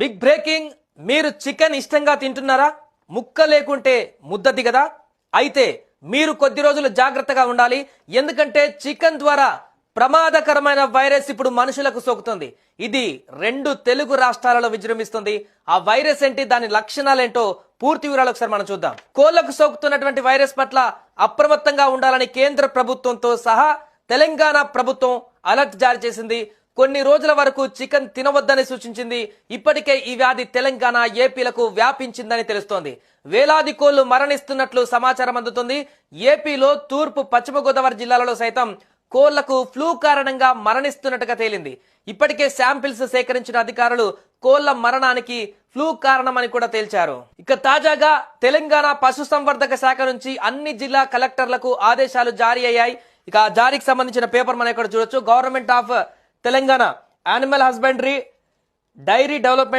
Big breaking. మీరు chicken ఇష్టంగా తింటున్నారా? ముక్క లేకుంటే ముద్ద దిగదా? అయితే మీరు కొద్ది రోజులు జాగ్రత్తగా ఉండాలి. ఎందుకంటే చికెన్ ద్వారా ప్రమాదకరమైన వైరస్ ఇప్పుడు మనుషులకు సోకుతుంది. ఇది 2 తెలుగు రాష్ట్రాలలో విజృంభిస్తుంది. ఆ వైరస్ ఏంటి, దాని లక్షణాలేంటో పూర్తి వివరాలు ఒకసారి మనం చూద్దాం. కోళ్లకు సోకుతున్నటువంటి వైరస్ పట్ల అప్రమత్తంగా ఉండాలని కేంద్ర ప్రభుత్వంతో సహా తెలంగాణ ప్రభుత్వం అలర్ట్ జారీ చేసింది. కొన్ని రోజుల వరకు చికెన్ తినవద్దని సూచించింది. ఇప్పటికే ఈ వ్యాధి తెలంగాణ, ఏపీలకు వ్యాపించిందని తెలుస్తోంది. వేలాది కోళ్లు మరణిస్తున్నట్లు సమాచారం అందుతుంది. ఏపీలో తూర్పు, పశ్చిమ గోదావరి జిల్లాలలో సైతం కోళ్లకు ఫ్లూ కారణంగా మరణిస్తున్నట్టుగా తేలింది. ఇప్పటికే శాంపిల్స్ సేకరించిన అధికారులు కోళ్ల మరణానికి ఫ్లూ కారణమని కూడా తేల్చారు. ఇక తాజాగా తెలంగాణ పశుసంవర్ధక శాఖ నుంచి అన్ని జిల్లా కలెక్టర్లకు ఆదేశాలు జారీ అయ్యాయి. ఇక జారీకి సంబంధించిన పేపర్ మనం ఇక్కడ చూడొచ్చు. Government of Telangana animal husbandry dairy development